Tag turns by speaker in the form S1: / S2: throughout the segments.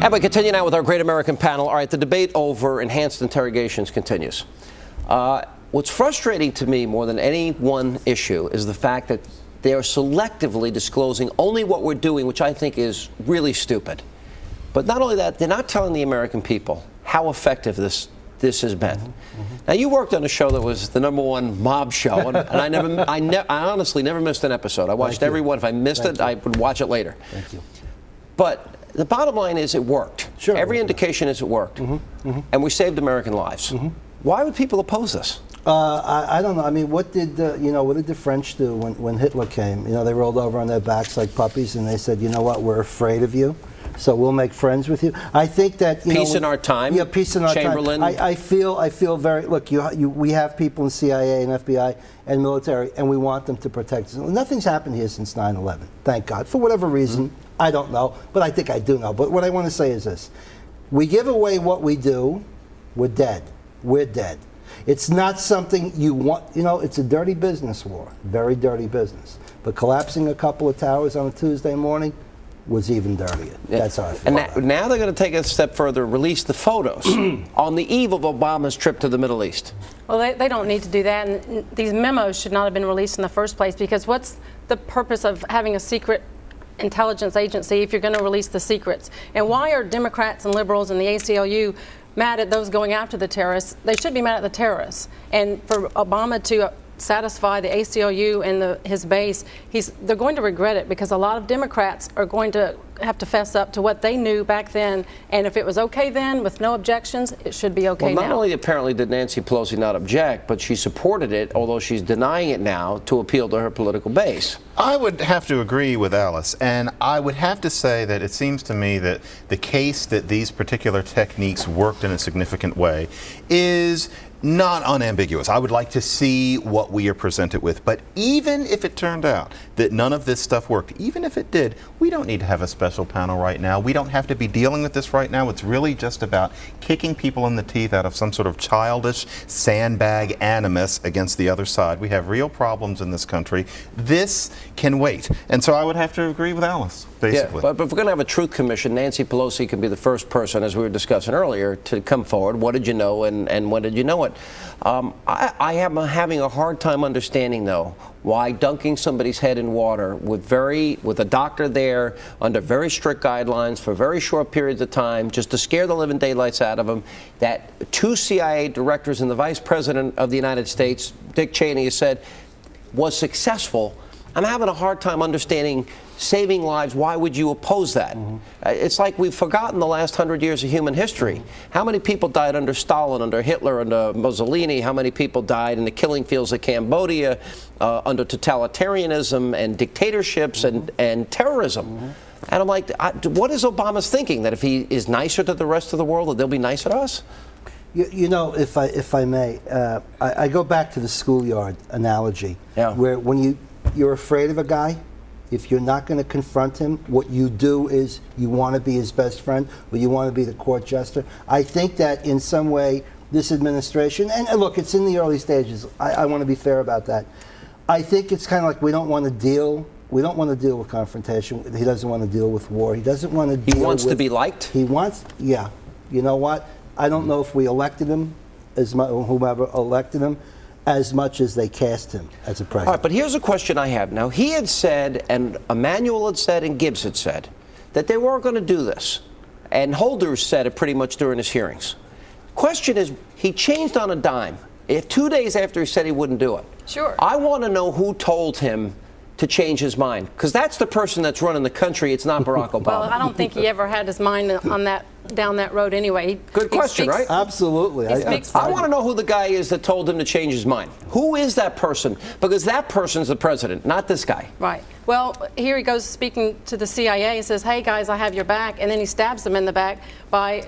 S1: And we continue now with our Great American Panel. All right, the debate over enhanced interrogations continues. What's frustrating to me more than any one issue is the fact that they are selectively disclosing only what we're doing, which I think is really stupid. But not only that, they're not telling the American people how effective this has been. Now, you worked on a show that was the #1 mob show, and I honestly never missed an episode. I watched every one. If I missed it, I would watch it later.
S2: Thank you.
S1: But the bottom line is it worked.
S2: Sure.
S1: Every indication is it worked. And we saved American lives. Why would people oppose this?
S2: I don't know. I mean, what did the French do when Hitler came? You know, they rolled over on their backs like puppies, and they said, you know what, we're afraid of you, so we'll make friends with you. I think that
S1: peace in our time.
S2: Yeah, peace in our
S1: Chamberlain.
S2: time. I feel very. Look, we have people in CIA and FBI and military, and we want them to protect us. Nothing's happened here since 9/11. Thank God. For whatever reason, I don't know, but I think I do know. But what I want to say is this: we give away what we do, we're dead. We're dead. It's not something you want. You know, it's a dirty business war, very dirty business. But collapsing a couple of towers on a Tuesday morning was even dirtier. Yeah. That's how I feel.
S1: And now they're going to take it a step further, release the photos on the eve of Obama's trip to the Middle East.
S3: Well, they don't need to do that, and these memos should not have been released in the first place, because what's the purpose of having a secret intelligence agency if you're going to release the secrets? And why are Democrats and liberals and the ACLU mad at those going after the terrorists? They should be mad at the terrorists. And for Obama to satisfy the ACLU and his base, they're going to regret it, because a lot of Democrats are going to have to fess up to what they knew back then. And if it was okay then with no objections, it should be okay now.
S1: Well, not only apparently did Nancy Pelosi not object, but she supported it, although she's denying it now to appeal to her political base.
S4: I would have to agree with Alice, and I would have to say that it seems to me that the case that these particular techniques worked in a significant way is not unambiguous. I would like to see what we are presented with. But even if it turned out that none of this stuff worked, even if it did, we don't need to have a special panel right now. We don't have to be dealing with this right now. It's really just about kicking people in the teeth out of some sort of childish sandbag animus against the other side. We have real problems in this country. This can wait. And so I would have to agree with Alice, basically.
S1: Yeah, but if we're going to have a truth commission, Nancy Pelosi can be the first person, as we were discussing earlier, to come forward. What did you know, and when did you know it? I am having a hard time understanding, though, why dunking somebody's head in water with a doctor there under very strict guidelines for very short periods of time, just to scare the living daylights out of them, that 2 CIA directors and the Vice President of the United States, Dick Cheney, has said was successful. I'm having a hard time understanding saving lives. Why would you oppose that? It's like we've forgotten the last 100 years of human history. How many people died under Stalin, under Hitler, under Mussolini? How many people died in the killing fields of Cambodia under totalitarianism and dictatorships and terrorism? And I'm like, what is Obama's thinking? That if he is nicer to the rest of the world, that they'll be nicer to us?
S2: You know, if I may, I go back to the schoolyard analogy, where when you're afraid of a guy, if you're not going to confront him, what you do is you want to be his best friend, or you want to be the court jester. I think that in some way, this administration, and look, it's in the early stages. I want to be fair about that. I think it's kind of like we don't want to deal with confrontation. He doesn't want to deal with war. He doesn't want to deal with...
S1: He wants to be liked?
S2: He wants, yeah. You know what? I don't know if we elected him, whomever elected him, as much as they cast him as a president.
S1: All right, but here's a question I have. Now, he had said, and Emanuel had said, and Gibbs had said, that they weren't going to do this. And Holder said it pretty much during his hearings. Question is, he changed on a dime. 2 days after he said he wouldn't do it.
S3: Sure.
S1: I want to know who told him to change his mind, because that's the person that's running the country. It's not Barack Obama.
S3: Well, I don't think he ever had his mind down that road anyway.
S1: Good question, right?
S2: Absolutely.
S1: I want to know who the guy is that told him to change his mind. Who is that person? Because that person's the president, not this guy.
S3: Right. Well, here he goes speaking to the CIA. He says, hey, guys, I have your back. And then he stabs them in the back by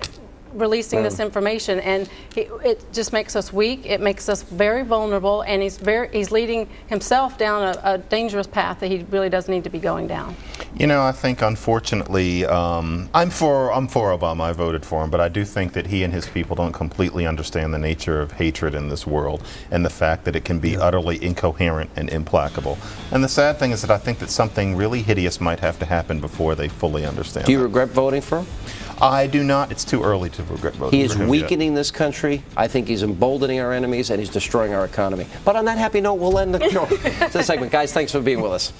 S3: releasing this information, and it just makes us weak. It makes us very vulnerable, and he's leading himself down a dangerous path that he really doesn't need to be going down.
S4: You know, I think unfortunately, I'm for Obama. I voted for him, but I do think that he and his people don't completely understand the nature of hatred in this world, and the fact that it can be utterly incoherent and implacable. And the sad thing is that I think that something really hideous might have to happen before they fully understand.
S1: Do you regret voting for him?
S4: I do not. It's too early to regret voting
S1: He is
S4: for him
S1: weakening this country. I think he's emboldening our enemies, and he's destroying our economy. But on that happy note, we'll end the segment. Guys, thanks for being with us.